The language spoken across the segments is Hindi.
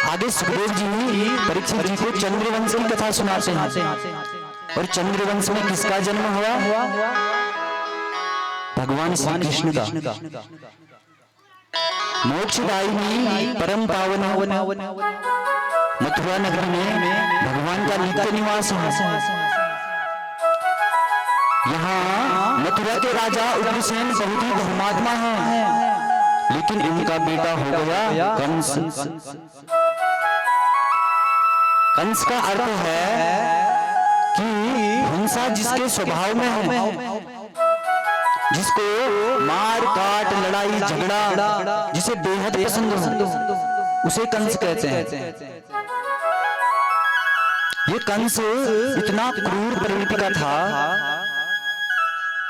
आगे सुखदेव जी परीक्षित जी को चंद्रवंश की कथा सुनाते हैं। और चंद्रवंश में किसका जन्म हुआ? भगवान श्री कृष्ण का। मोक्षदायिनी परम पावन मथुरा नगर में भगवान का नित्य निवास है। यहाँ मथुरा के राजा उग्रसेन बहुत ही धर्मात्मा हैं, लेकिन इनका बेटा हो गया कंस। कंस का अर्थ है कि हिंसा जिसके स्वभाव में है, जिसको मार काट लड़ाई झगड़ा जिसे बेहद पसंद हो, उसे कंस कहते हैं। ये कंस इतना क्रूर प्रवृत्ति का था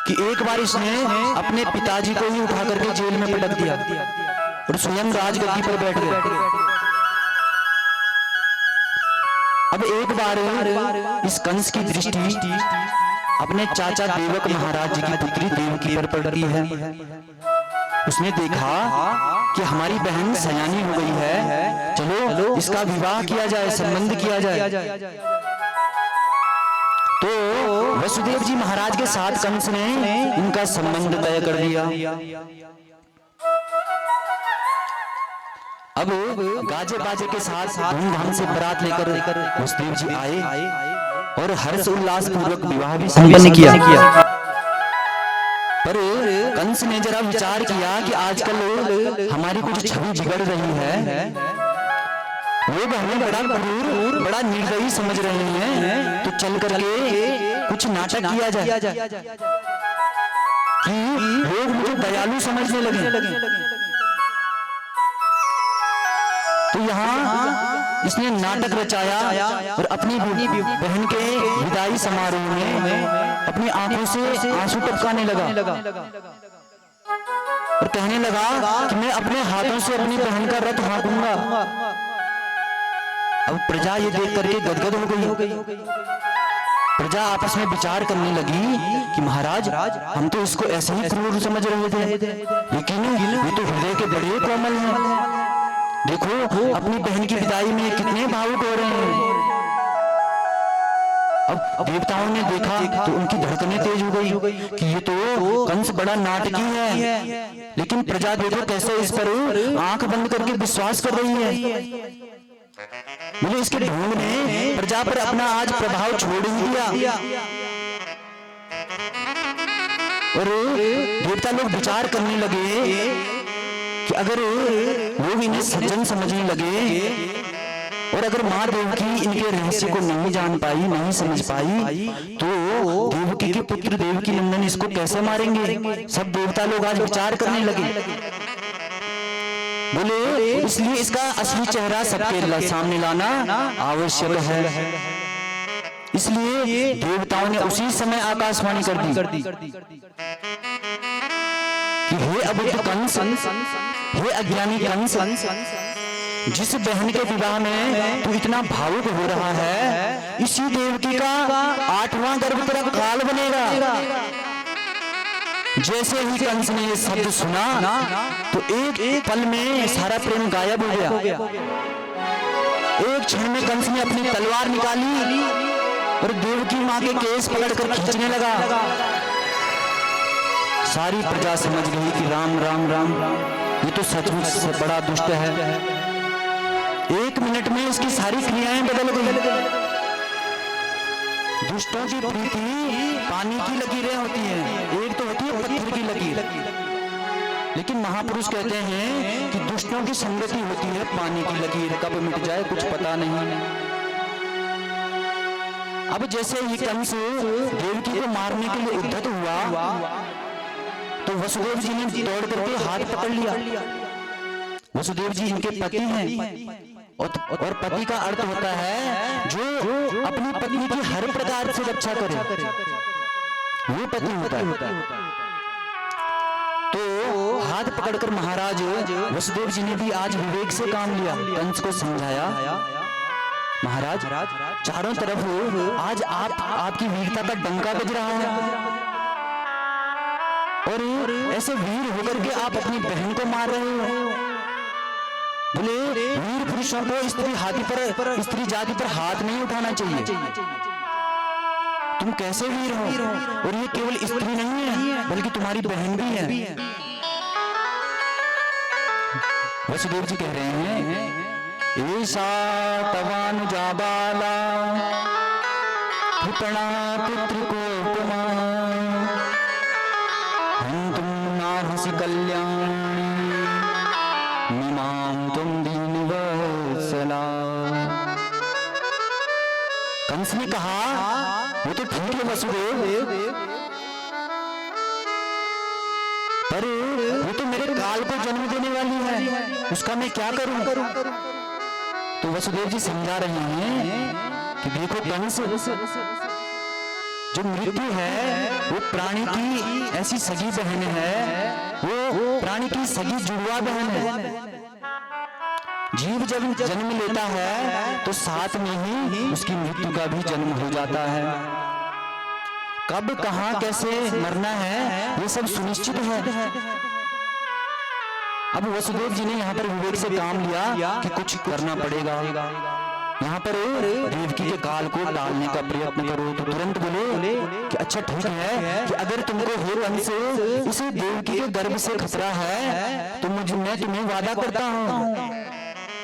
कि एक बार इसने अपने पिताजी को ही उठा करके जेल में पटक दिया और स्वयं राजगद्दी पर बैठ गया। अब एक बार इस कंस की दृष्टि अपने चाचा देवक महाराज जी की पुत्री देवकी पर पड़ती है। उसने देखा कि हमारी बहन सयानी हो गई है, चलो इसका विवाह किया जाए, संबंध किया जाए। तो वसुदेव जी महाराज के साथ कंस ने इनका संबंध तय कर दिया। अब गाजे बाजे के साथ धूमधाम से बारात लेकर वसुदेव जी आए और हर्ष उल्लास पूर्वक विवाह भी संपन्न किया। पर कंस ने जरा विचार किया कि आजकल हमारी कुछ छवि बिगड़ रही है, लोग हमें बड़ा क्रूर बड़ा निर्दयी समझ रहे हैं, तो चल करके कुछ नाटक किया जाए कि लोग मुझे दयालु समझने लगे। तो यहाँ इसने नाटक रचाया और अपनी बहन के विदाई समारोह में अपनी आंखों से आंसू टपकाने लगा और कहने लगा कि मैं अपने हाथों से अपनी बहन का रथ हाँकूंगा। अब प्रजा ये देख करके गदगद हो गई। प्रजा आपस में विचार करने लगी कि महाराज हम तो इसको ऐसे ही क्रूर समझ रहे थे, लेकिन ये तो हृदय के बड़े कोमल हैं। देखो अपनी बहन की विदाई में कितने भावुक हो रहे हैं। अब देवताओं ने देखा तो उनकी धड़कनें तेज हो गई कि ये तो कंस बड़ा नाटकी है, लेकिन प्रजा देखो कैसे इस पर आंख बंद करके विश्वास कर रही है। मुझे इसके ढोंग ने प्रजा पर अपना आज प्रभाव छोड़ ही दिया। और देवता लोग विचार करने लगे कि अगर लोग इन्हें सज्जन समझने लगे और अगर माँ देवकी इनके रहस्य को नहीं जान पाई, नहीं समझ पाई, तो देवकी के पुत्र देवकी नंदन इसको कैसे मारेंगे। सब देवता लोग आज विचार करने लगे। बोले इसलिए इसका असली चेहरा सबके सामने लाना आवश्यक है। इसलिए देवताओं ने उसी समय आकाशवाणी कर दी कि हे अबुद्ध कंस, हे अज्ञानी कंस, जिस बहन के विवाह में तू इतना भावुक हो रहा है, इसी देवकी का 8वां गर्भ तेरा काल बनेगा। जैसे ही कंस ने ये शब्द सुना तो एक पल में सारा प्रेम गायब हो गया। एक क्षण में कंस ने अपनी तलवार निकाली और देवकी माँ के केस पकड़कर खींचने लगा। सारी प्रजा समझ गई कि राम राम राम, ये तो सचमुच से बड़ा दुष्ट है। 1 मिनट में इसकी सारी क्रियाएं बदल गई। दुष्टों की प्रीति पानी की लकीरें होती हैं, एक तो होती है पत्थर की लकीर, लेकिन महापुरुष कहते हैं कि दुष्टों की संगति होती है पानी की लकीर, कब मिट जाए कुछ पता नहीं। अब जैसे ही कंस देवकी को मारने के लिए उद्यत हुआ तो वसुदेव जी ने दौड़ करके हाथ पकड़ लिया। वसुदेव जी इनके पति हैं और पति का अर्थ होता है जो अपनी पत्नी की हर प्रकार से रक्षा करे, वो पति होता है। तो हाथ पकड़कर महाराज वसुदेव जी ने भी आज विवेक से काम लिया। कंस को समझाया, महाराज चारों तरफ आज आपकी वीरता का डंका बज रहा है और ऐसे वीर होकर के आप अपनी बहन को मार रहे हो। बोले वीर पुरुषों को स्त्री जाति पर हाथ नहीं उठाना चाहिए। तुम कैसे वीर हो, और ये केवल स्त्री नहीं है बल्कि तुम्हारी बहन भी है। वसुदेव जी कह रहे हैं ऐसा तवानुजा बाला पुतना पुत्र को उपमा तुम नाहसी कल्याणी मिमां तुम दीन वत्सला। कंस ने कहा वो तो ठीक है वसुदेव, पर वो तो मेरे काल को जन्म देने वाली है, उसका मैं क्या करूं? तो वसुदेव जी समझा रहे हैं कि देखो कंस, जो मृत्यु है वो प्राणी की ऐसी सगी बहन है, वो प्राणी की सगी जुड़वा बहन है। जीव जब जन्म लेता है तो साथ में ही उसकी मृत्यु का भी जन्म हो जाता है। कब कहां कैसे मरना है ये सब सुनिश्चित है। अब वसुदेव जी ने यहाँ पर विवेक से काम लिया कि कुछ करना पड़ेगा, यहाँ पर देवकी के काल को टालने का प्रयत्न करो। तो तुरंत बोले कि अच्छा ठीक है कि अगर तुमको हे कंस इस देवकी के गर्भ से खतरा है तो मैं तुम्हें वादा करता हूँ,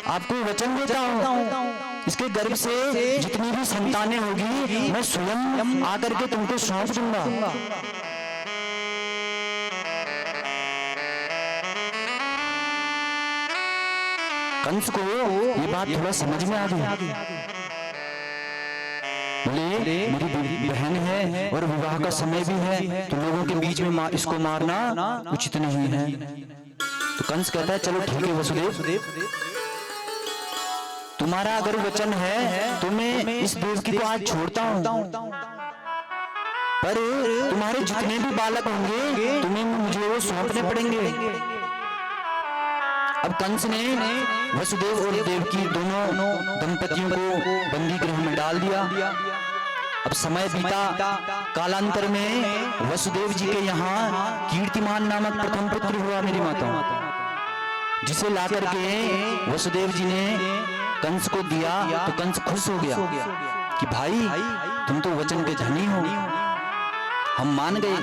आपको वचन देता हूँ, इसके गर्भ से जितनी भी संतानें होगी मैं स्वयं आकर के तुमको सौंप दूंगा। कंस को ये बात थोड़ा समझ में आ गई। बोले मेरी बहन है और विवाह का समय भी है, तो लोगों के बीच में इसको मारना उचित नहीं है। तो कंस कहता है चलो ठीक है वसुदेव, तुम्हारा अगर वचन है तो मैं इस देवकी को आज छोड़ता हूं, पर तुम्हारे जितने भी बालक होंगे तुम्हें मुझे वो सौंपने पड़ेंगे। अब कंस ने वसुदेव और देवकी दोनों दंपतियों को बंदी गृह में डाल दिया। अब समय बीता, कालांतर में वसुदेव जी के यहाँ कीर्तिमान नामक प्रथम पुत्र हुआ मेरी माता, जिसे लाकर के वसुदेव जी ने कंस को दिया। तो कंस खुश हो गया कि भाई तुम तो वचन के धनी हो, हम मान गए।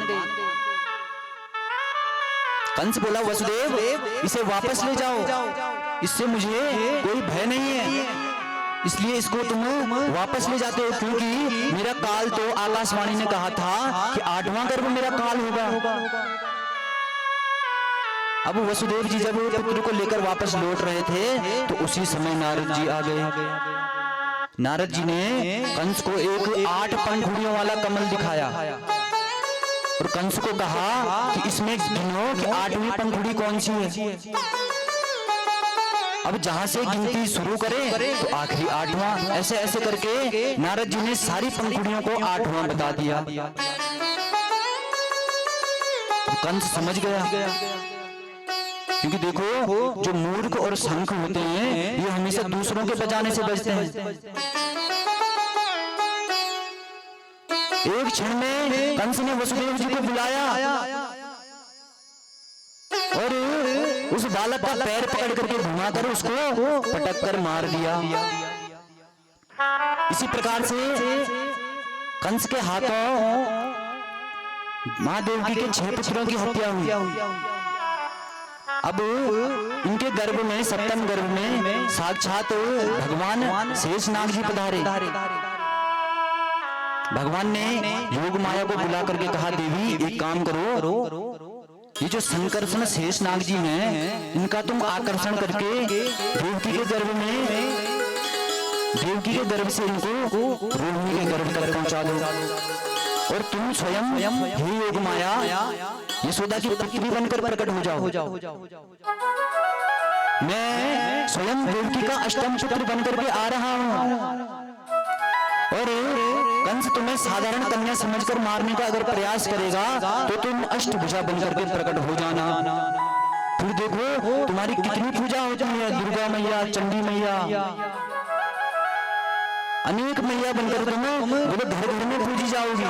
कंस बोला वसुदेव इसे वापस ले जाओ, इससे मुझे कोई भय नहीं है, इसलिए इसको तुम वापस ले जाते हो, क्योंकि मेरा काल तो आकाशवाणी ने कहा था कि 8वां गर्भ मेरा काल होगा। अब वसुदेव जी जब पुत्र को लेकर वापस लौट रहे थे तो उसी समय नारद जी आ गए। नारद जी ने कंस को एक 8 पंखुड़ियों वाला कमल दिखाया और कंस को कहा कि इसमें गिनो कि 8वीं पंखुड़ी कौन सी है। अब जहां से गिनती शुरू करें तो आखिरी 8वां, ऐसे ऐसे करके नारद जी ने सारी पंखुड़ियों को 8वां बता दिया। कंस समझ गया, क्योंकि देखो जो मूर्ख और शंख होते हैं ये हमेशा दूसरों के बचाने से बचते हैं। एक क्षण में कंस ने वसुदेव जी को बुलाया और उस बालक का पैर पकड़ करके घुमाकर उसको पटक कर मार दिया। इसी प्रकार से कंस के हाथों मां देवकी के 6 पुत्रों की हत्या हुई। अब इनके गर्भ में, 7वें गर्भ में साक्षात भगवान शेषनाग जी पधारे। भगवान ने योग माया को बुला करके कहा देवी एक काम करो, ये जो संकर्षण शेषनाग जी हैं इनका तुम आकर्षण करके देवकी के गर्भ में, देवकी के गर्भ से इनको रोहिणी के गर्भ तक पहुंचा दो, और तुम स्वयं हे योग माया यशोदा की पुत्री बनकर प्रकट हो जाओ। मैं स्वयं देवकी का 8वां पुत्र बनकर के आ रहा हूं, और कंस तुम्हें साधारण कन्या समझकर मारने का अगर प्रयास करेगा तो तुम अष्टभुजा बनकर के प्रकट हो जाना। फिर देखो तुम्हारी कितनी पूजा होती है, दुर्गा मैया, चंडी मैया, अनेक मैया बनकर तुम बोले घर घर में पूजी जाओगी।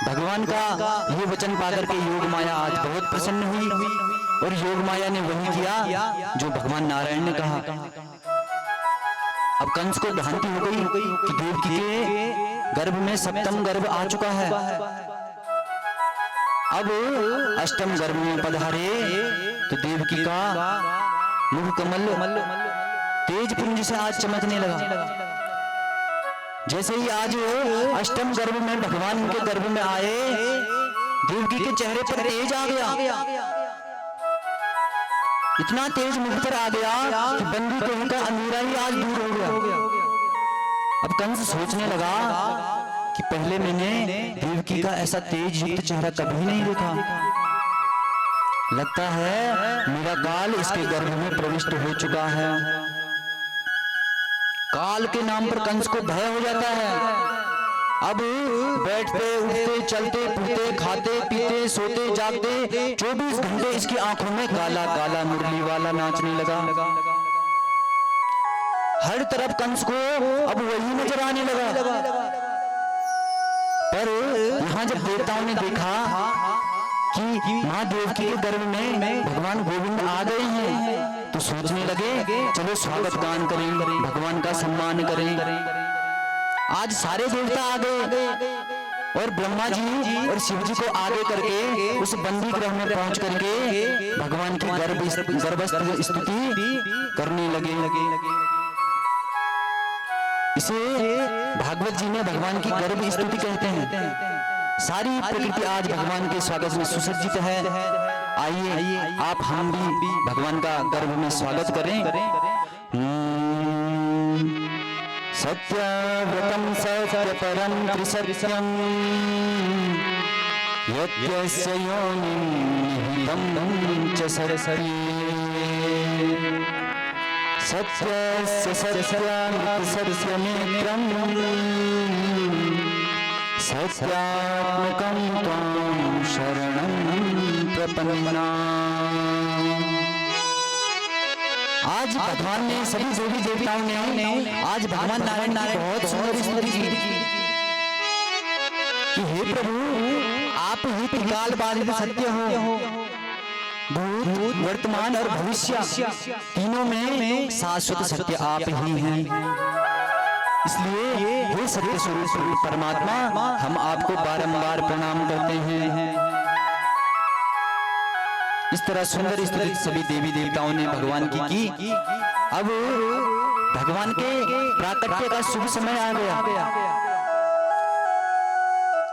भगवान का ये वचन पाकर के योग माया आज बहुत प्रसन्न हुई और योग माया ने वही किया जो भगवान नारायण ने कहा। अब कंस को भ्रांति हो गई कि देवकी के गर्भ में सप्तम गर्भ आ चुका है। अब अष्टम गर्भ में पधारे तो देवकी का मुख कमल तेज पुंज से आज चमकने लगा। जैसे ही आज अष्टम गर्भ में भगवान उनके गर्भ में आए, देवकी के चेहरे पर तेज आ गया। इतना तेज मुख पर आ गया कि बंदी कोह का अंधेरा ही आज दूर हो गया। अब कंस सोचने लगा कि पहले मैंने देवकी का ऐसा तेज युक्त चेहरा कभी नहीं देखा। लगता है मेरा काल इसके गर्भ में प्रविष्ट हो चुका है। काल के नाम पर कंस को भय हो जाता है। अब बैठते उठते चलते फिरते खाते पीते सोते जागते 24 घंटे इसकी आंखों में काला काला मुरली वाला नाचने लगा। हर तरफ कंस को अब वही नजर आने लगा। पर यहाँ जब देवताओं ने देखा कि माँ देवकी के गर्भ में भगवान गोविंद आ गए हैं, तो सोचने लगे चलो स्वागत गान करें, भगवान का सम्मान करें। आज सारे देवता आ गए और ब्रह्मा जी और शिव जी को आगे करके उस बंदी ग्रह में पहुंच करके भगवान की गर्भस्थ स्तुति करने लगे। इसे भागवत जी में भगवान की गर्भ स्तुति कहते हैं। सारी प्रकृति आज भगवान के स्वागत में सुसज्जित है। आइए आप हम भी भगवान का गर्भ में स्वागत करें। सत्यव्रतम सत्यपरम त्रिसत्यम यस्य योनिं निहितं च सरस्वती सत्यस्य सत्यमित्रं सत्यात्मकं त्वां शरणं प्रपन्नामि। आज भगवान ने सभी देवी देवताओं ने आज भगवान नारायण की बहुत सुंदर स्तुति की कि हे प्रभु, आप ही त्रिकाल बाधित सत्य हो। भूत वर्तमान और भविष्य तीनों में शाश्वत सत्य आप ही हैं। इसलिए हे सत्य स्वरूप परमात्मा, हम आपको बारंबार प्रणाम करते हैं। इस तरह सुंदर स्तुति सभी देवी देवताओं ने भगवान की। अब भगवान के प्राकट्य का शुभ समय आ गया।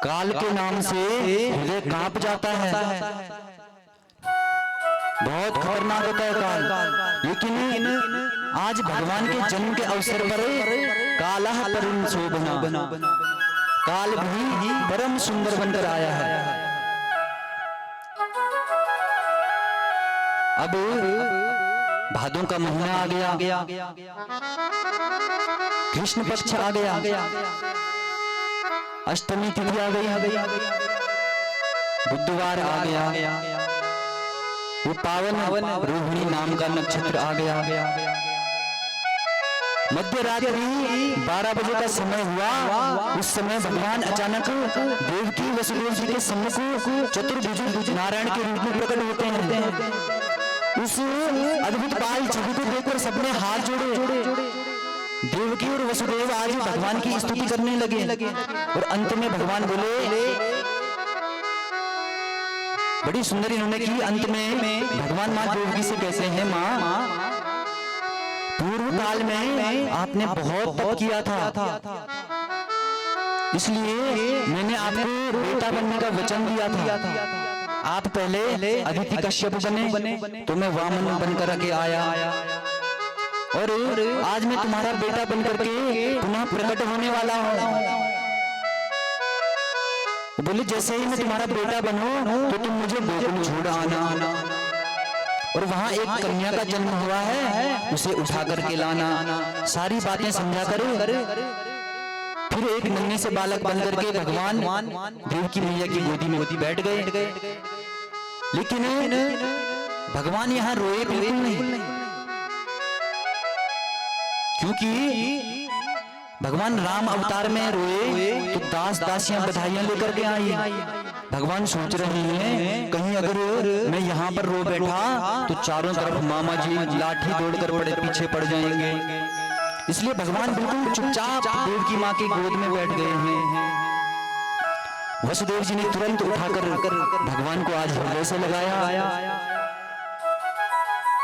काल के नाम से हृदय कांप जाता है। बहुत खतरनाक होता है काल। लेकिन आज भगवान के जन्म के अवसर पर कालः परम शोभना, काल भी परम सुंदर बनकर आया है। अब भादों का महीना आ गया, कृष्ण पक्ष आ गया, अष्टमी तिथि आ गई, बुधवार आ गया, वो पावन रोहिणी नाम का नक्षत्र आ गया। मध्य रात्रि 12 बजे का समय हुआ। उस समय भगवान अचानक देवकी वसुदेव जी के सम्मुख चतुर्भुज नारायण के रूप में प्रकट होते हैं। उस अद्भुत बाल छवि को देखकर सबने हाथ जोड़े। देवकी और वसुदेव आज भगवान की स्तुति करने लगे और अंत में भगवान बोले, बड़ी सुंदर इन्होंने की। अंत में भगवान माँ देवकी से कहते हैं, माँ, पूर्व काल में आपने बहुत तप किया था, इसलिए मैंने आपको बेटा बनने का वचन दिया था। आप पहले अदिति कश्यप बने तो मैं वामन बनकर के आया, और आज मैं तुम्हारा बेटा बनकर के पुनः प्रकट होने वाला हूँ। बोले जैसे ही मैं तुम्हारा बेटा बनूं तो तुम मुझे गोकुल छोड़ आना, और वहां एक कन्या का जन्म हुआ है, उसे उठा करके लाना। सारी बातें समझा कर फिर एक नन्हे से बालक बनकर के भगवान देवकी मैया की गोदी में बैठ गए। लेकिन भगवान यहाँ रोए बिल्कुल नहीं, क्योंकि भगवान राम अवतार में रोए तो दास दासियां बधाइयां लेकर के आई, भगवान सोच रहे हैं कहीं अगर मैं यहाँ पर रो बैठा तो चारों तरफ मामा जी लाठी दौड़कर बड़े पीछे पड़ जाएंगे, इसलिए भगवान बिल्कुल चुपचाप देवकी माँ की गोद में बैठ गए हैं। वसुदेव जी ने तुरंत उठाकर भगवान को आज हृदय से लगाया,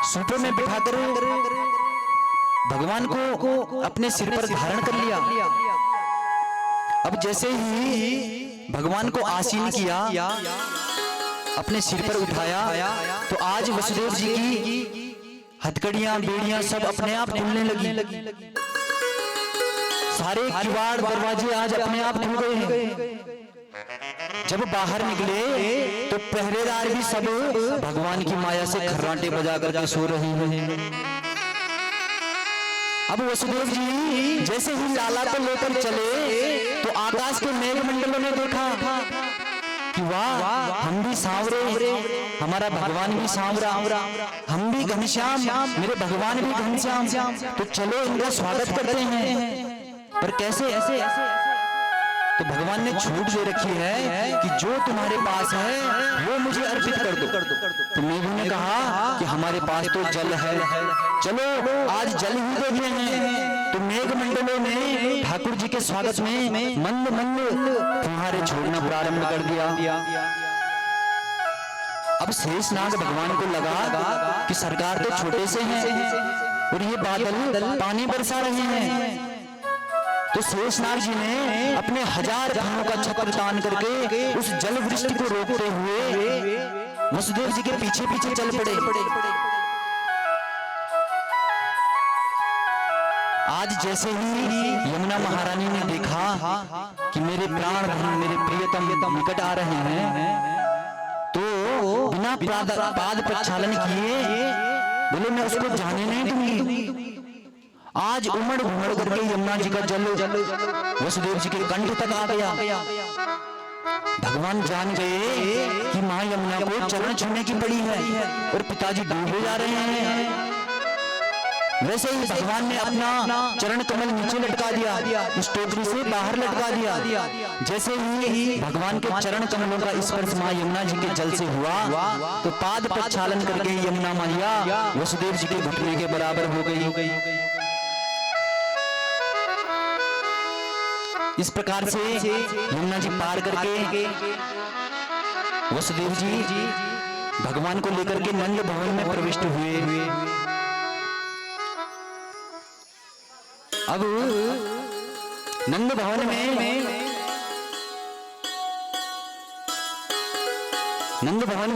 सूपे में बिठाकर भगवान को अपने सिर पर धारण कर लिया। अब जैसे ही भगवान को आसीन किया, अपने सिर पर उठाया, तो आज वसुदेव जी की हथकड़ियां बेड़ियां सब अपने आप खुलने लगी। सारे किवाड़ दरवाजे आज अपने आप खुल गए हैं। जब बाहर निकले तो पहरेदार भी सब भगवान की माया से खर्राटे बजा करके सो रहे हैं। अब वसुदेव जी जैसे ही लाला को लेकर चले तो आकाश के मेघमंडलों ने देखा कि वाह, हम भी सांवरे, हमारा भगवान भी सांवरा, हम भी घनश्याम, मेरे भगवान भी घनश्याम, तो चलो इनका स्वागत करते हैं। पर कैसे? तो भगवान ने छूट दे रखी है कि जो तुम्हारे पास है वो मुझे अर्पित कर दो। तो मेघों ने कहा कि हमारे पास तो जल है, चलो आज जल ही दे दिए हैं। तो मेघ मंडलों ने ठाकुर जी के स्वागत में मंद मंद फुहारे छोड़ना प्रारंभ कर दिया। अब शेषनाग भगवान को लगा कि सरकार तो छोटे से हैं और ये बादल पानी बरसा रहे हैं। तो शेषनाग जी ने अपने 1000 भानों का छत्र तान करके उस जल वृष्टि को रोकते हुए वसुदेव जी के पीछे पीछे चल पड़े। आज जैसे ही यमुना महारानी ने देखा कि मेरे प्राण धन, मेरे प्रियतम निकट आ रहे हैं, तो बिना पाद प्रक्षालन किए बोले मैं उसको जाने नहीं दूंगी। आज उमड़ घुमड़ करके यमुना जी का जल वसुदेव जी के कंठ तक आ गया। भगवान जान गए कि मां यमुना को चरण छूने की पड़ी है और पिताजी डूबे जा रहे हैं। वैसे ही भगवान ने अपना चरण कमल नीचे लटका दिया, उस टोकरी से बाहर लटका दिया। जैसे ही भगवान के चरण कमलों का स्पर्श मां यमुना जी के जल से हुआ तो पाद प्रक्षालन करके यमुना मैया वसुदेव जी के घुटने के बराबर हो गई। इस प्रकार से यमुना जी पार करके वसुदेव जी भगवान को लेकर के नंद भवन में प्रविष्ट हुए। अब नंद भवन में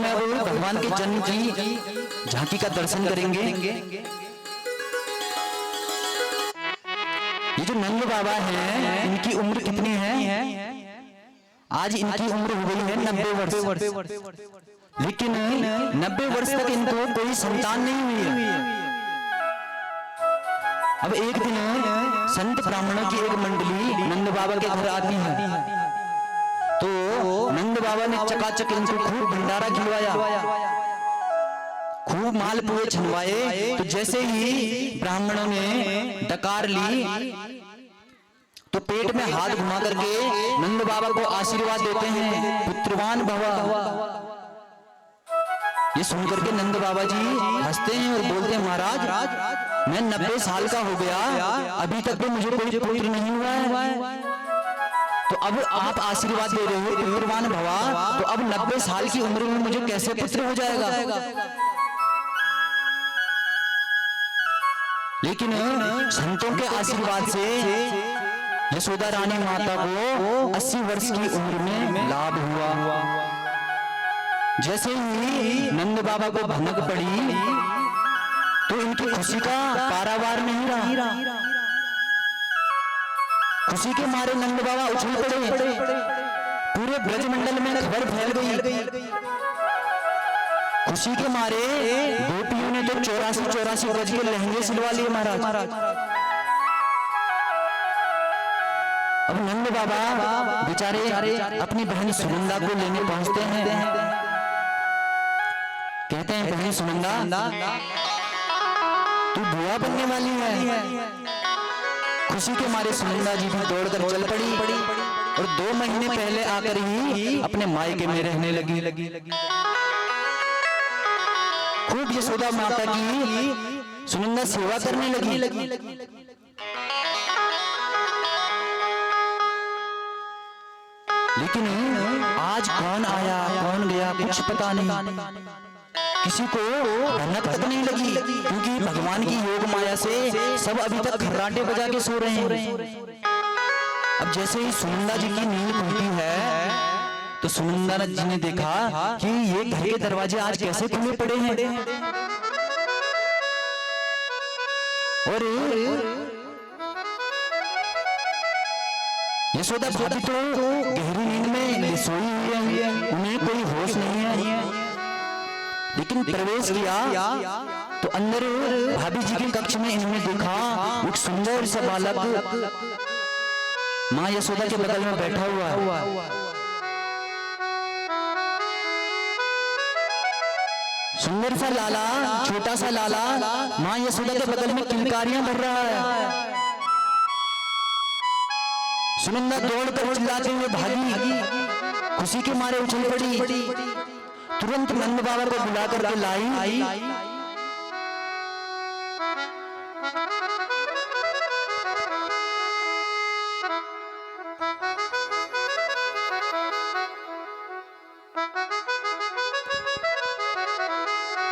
अब भगवान के जन्म की झांकी का दर्शन करेंगे। ये जो नंद बाबा हैं, इनकी उम्र कितनी है? आज इनकी उम्र हो गई है 90 वर्ष। लेकिन 90 वर्ष तक इनको कोई संतान नहीं हुई है। अब एक दिन संत ब्राह्मणों की एक मंडली नंद बाबा के घर आती है, तो नंद बाबा ने चकाचक इनको खूब भंडारा खिलवाया, खूब मालपुए छनवाए। तो जैसे ही ब्राह्मणों ने डकार ली तो पेट में हाथ घुमा करके नंद बाबा को आशीर्वाद देते हैं, पुत्रवान भव। ये सुनकर के नंद बाबा जी हंसते हैं और बोलते हैं, महाराज मैं 90 साल का हो गया, अभी तक तो मुझे कोई पुत्र नहीं हुआ है। तो अब आप आशीर्वाद दे रहे हो पुत्रवान भवा, तो अब 90 साल की उम्र में मुझे कैसे पुत्र हो जाएगा? लेकिन संतों के आशीर्वाद से यशोदा रानी माता को 80 वर्ष की उम्र में लाभ हुआ। जैसे ही नंद बाबा को भनक पड़ी तो इनकी खुशी का पारावार नहीं रहा। खुशी के मारे नंद बाबा उछल पड़े, पूरे ब्रजमंडल में खबर फैल गई। खुशी के मारे गोपियों ने तो 84 गज के लहंगे सिलवा लिए महाराज। अब नंद बाबा बेचारे अपनी बहन सुनंदा को लेने पहुंचते हैं। कहते हैं, बहन सुनंदा तू बुआ बनने वाली है। खुशी के मारे सुनंदा जी भी दौड़कर चल पड़ी। और 2 महीने पहले आकर ही अपने मायके में रहने लगी। खूब यशोदा माता की सुनंदा सेवा करने लगी। लेकिन आज कौन आया कौन गया कुछ पता नहीं, किसी को भनक तक नहीं लगी, क्योंकि भगवान की योग माया से सब अभी तक खर्राटे बजा के सो रहे हैं। अब जैसे ही सुनंदा जी की नींद खुलती है तो सुनंदा जी ने देखा कि ये घर के दरवाजे आज कैसे खुले पड़े हैं, और यशोदा भाभी तो गहरी नींद में सोई हुई है, उन्हें कोई होश नहीं है। लेकिन प्रवेश किया तो अंदर भाभी जी के कक्ष में इन्होंने देखा एक सुंदर सा बालक माँ यशोदा के बगल में बैठा हुआ है। सुंदर सा लाला, छोटा सा लाला माँ यशोदा के बगल में किलकारियां भर रहा है। सुनंदा दौड़कर चिल्लाते हुए भागी, खुशी के मारे उछल पड़ी, तुरंत नंद बाबा को बुला करके लाई।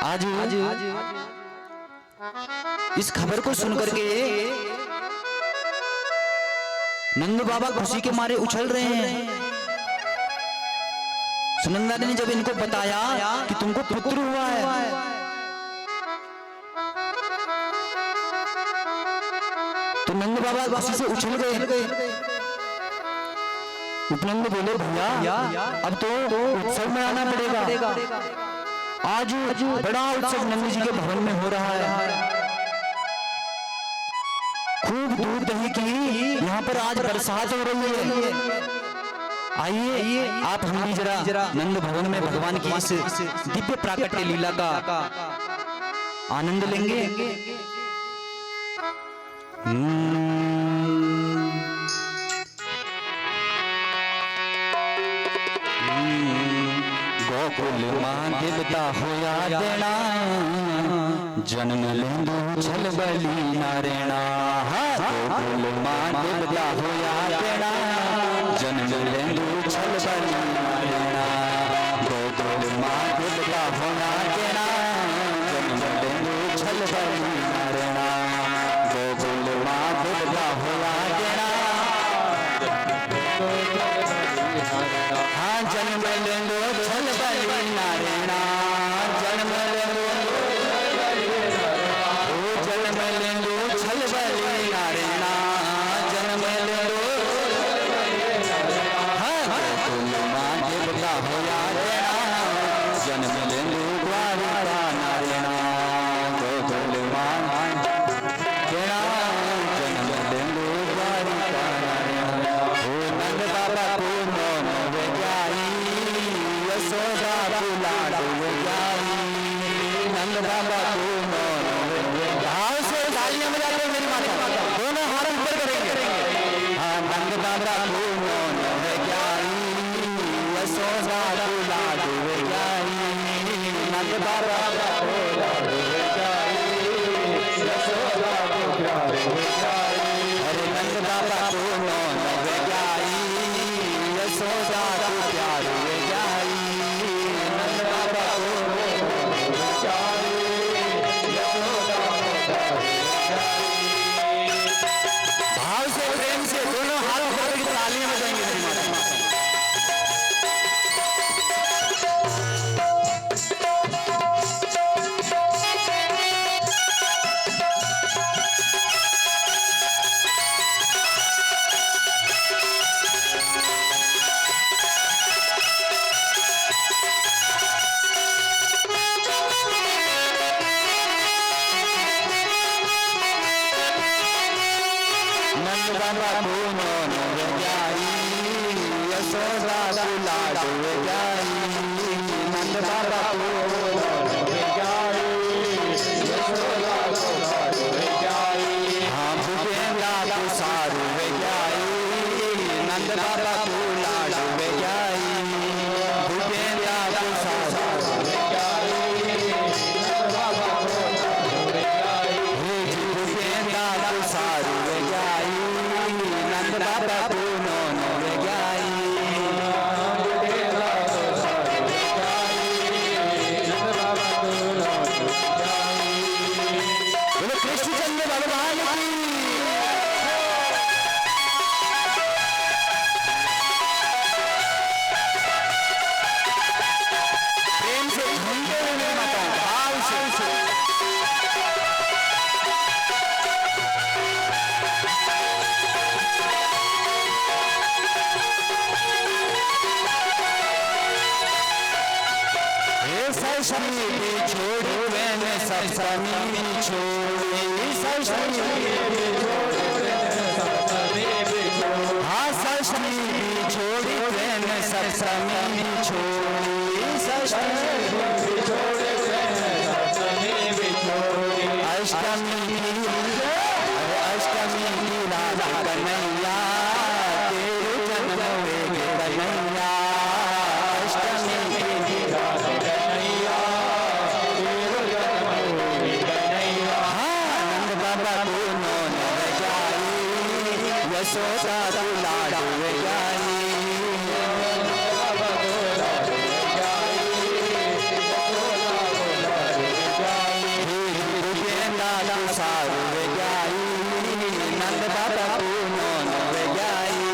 आज इस खबर को सुनकर के नंद बाबा खुशी के मारे उछल रहे हैं। सुनंदा ने जब इनको बताया कि तुमको पुत्र हुआ है, तो नंद बाबा खुशी से उछल गए। उपनंद बोले भैया अब तो उत्सव मनाना पड़ेगा, आज बड़ा उत्सव नंद जी के भवन में हो रहा है। खूब दूध दही की यहाँ पर आज बरसात हो रही है, आइए आप हम भी जरा नंद भवन में भगवान की इस दिव्य प्राकट्य लीला का आनंद लेंगे। गोकुल मां देवता होया देना, जन्म लेंदो छल बली नारेणा। गोकुल मां देवता होया देना, जन्म लेंदो छल बली नारेणा। गोकुल मां देवता होया देना, जन्म लेंदो छल बली नारेणा। गोकुल मां देवता होया देना, हाँ जन्म लेंदो छल बली नारेणा। जन्म लेंदो जन्म लेंदो छल बली नारेणा। जन्म लेंदो गोकुल मां देवता होया देना, जन्म लेंदो द्वारिका नारेणा। गोकुल मां देना, जन्म लेंदो द्वारिका नारेणा। ओ नंद बाबा को मोन जाई, यशोदा बुला जाई। नंद बाबा को भाव से तालियां बजाते मेरी माता, दोनों हाथ ऊपर करेंगे। हाँ नंद बाबा को मोन जाई, यशोदा बुला जाई। नंद बाबा को जाई, यशोदा बुला जाई। अरे नंद बाबा को मोन जाई, यशोदा को प्यार जाई। नंद बाबा को जाई, यशोदा को भाव से प्रेम से दोनों हाथ ऊपर की तालियां बजाएंगे मेरी माता। नंद बाबा को मोन जाई, यशोदा बुला जाई। नंद बाबा को मोन जाई, यशोदा बुला जाई। हाँ भूपेंद्रा को सारू जाई। नंद बाबा को सारू वे जाई, नंद बाबा तू नोनो वे जाई। बोलो कृष्णचंद्र भगवान की। प्रेम से घूमते हुए माताओं भाव से ससुरी छोड़ मैंने ससुरी छोड़ी, ससुरी हाँ ससुरी छोड़ी मैंने ससुरी छोड़ी, अष्टमी अष्टमी की राधा कन्हैया तेरे जन्म वे कन्हैया, अष्टमी की राधा कन्हैया तेरे जन्म वे कन्हैया। नंद बाबा तू नोनो वे जाई, यशोदा तू लाडू वे जाई, सारू वे जाई, नंद बाबा तू नोनो वे जाई।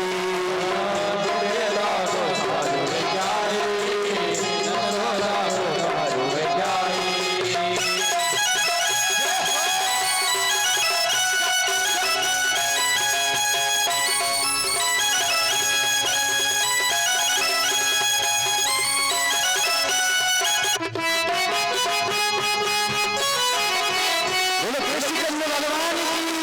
बोलो कृष्णचंद्र भगवान की।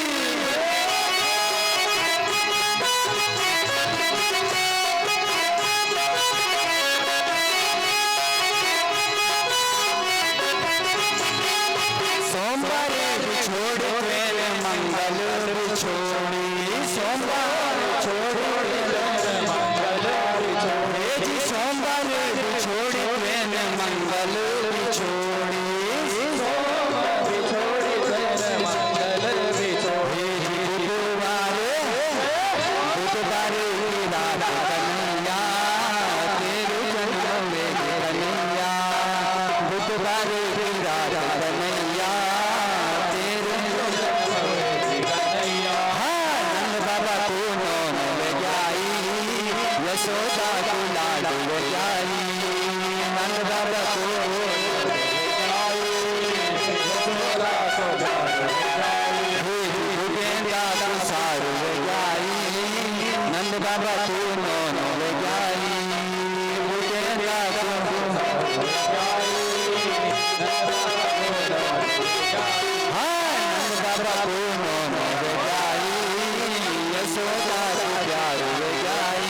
सोमवार छोड़ मेरे मंगल छोड़ी, सोमवार छोड़ मेरे मंगल छोड़ी जी, सोमवार छोड़ मेरे मंगल छोड़ी, बुधवार राधा कन्हैया तेरे जन्म वे कन्हैया, बुधवार राधा कन्हैया तेरे जन्म वे कन्हैया। हाँ नंद बाबा तू नोनो वे जाई, यशोदा तू लाडू वे जाई, नंद बाबा तू सारू वे जाई, नंद बाबा तू नोनो वे जाई, हाँ नंद बाबा तू नोनो वे जाई, यशोदा तू प्यारू वे जाई।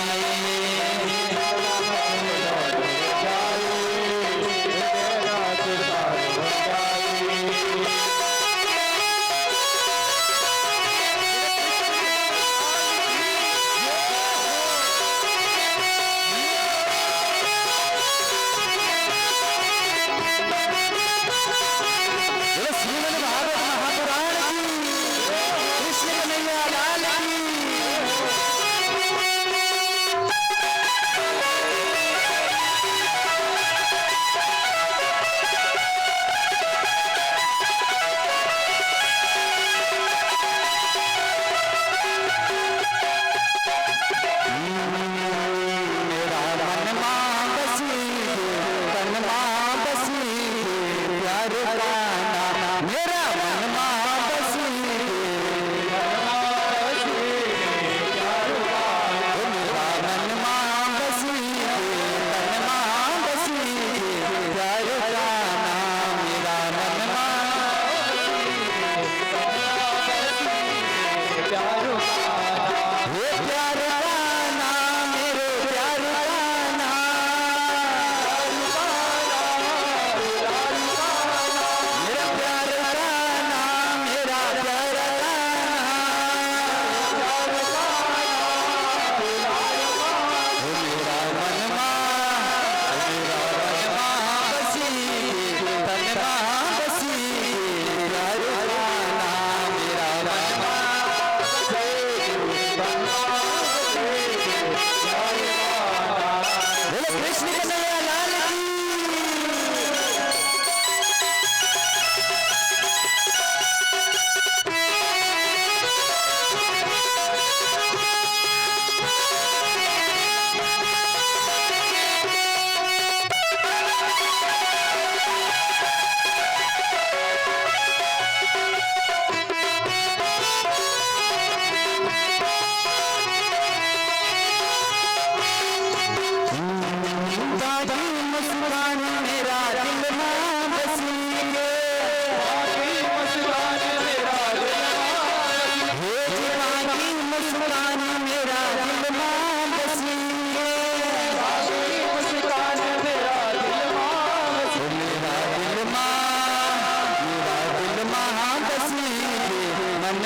श्रीमद् भागवत महापुराण की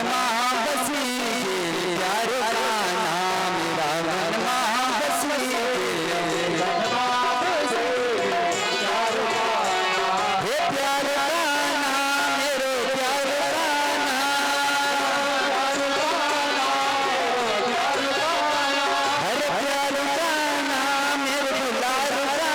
में बसी प्यार का नाम, मेरा मन में बसी प्यार का नाम, मेरे प्यार का नाम, हर प्यार का नाम, मेरे दुलार का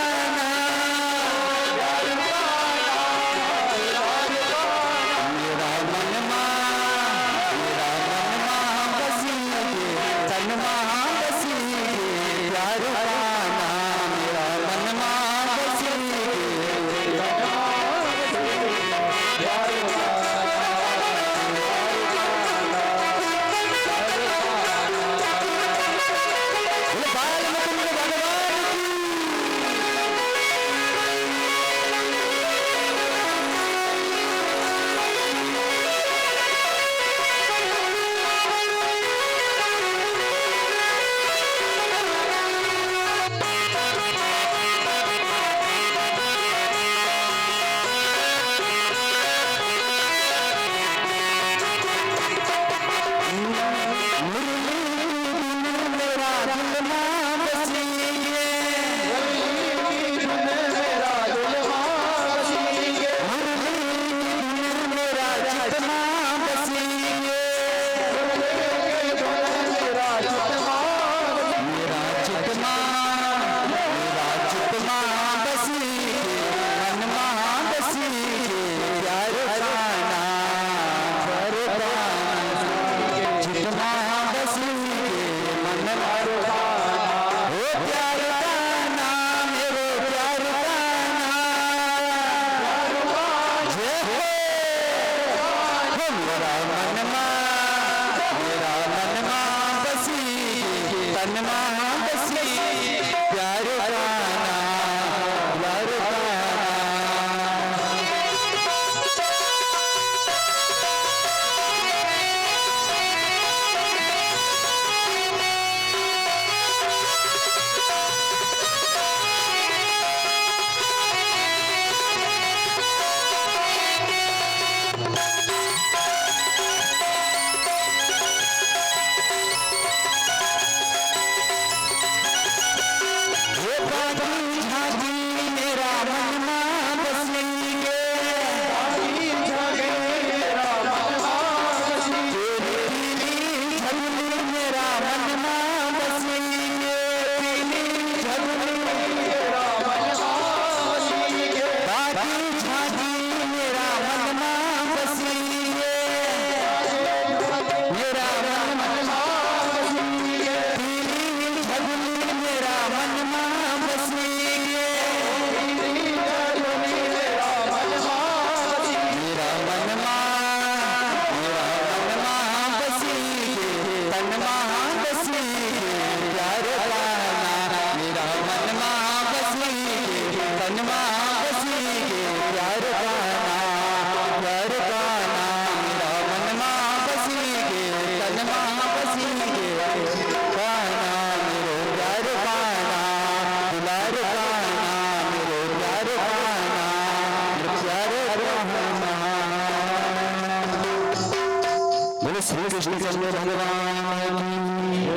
श्री कृष्ण चंद्र भगवान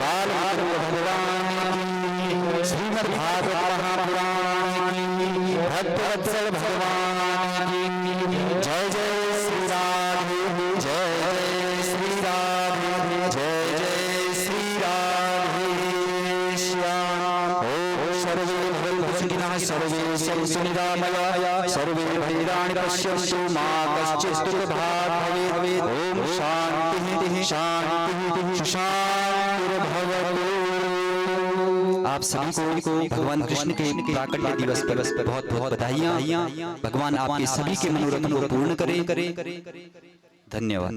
बाल भगवान श्रीमद् भागवत महापुराण भक्तवत्सल भगवान जय जय श्री राधे जय जय श्री राधे जय जय श्री राधे श्याम। ओम सर्वे भवन्तु सर्वे सन्तु निरामया सर्वे भद्राणि पश्यन्तु मा कश्चित् दुःखभाग् भवेत्। ओम शांति शांति शांतिर्भवतु। आप सभी को भगवान कृष्ण के प्राकट्य दिवस पर बहुत बहुत बधाइयाँ। भगवान आपके सभी के मनोरथ को पूर्ण करे। धन्यवाद।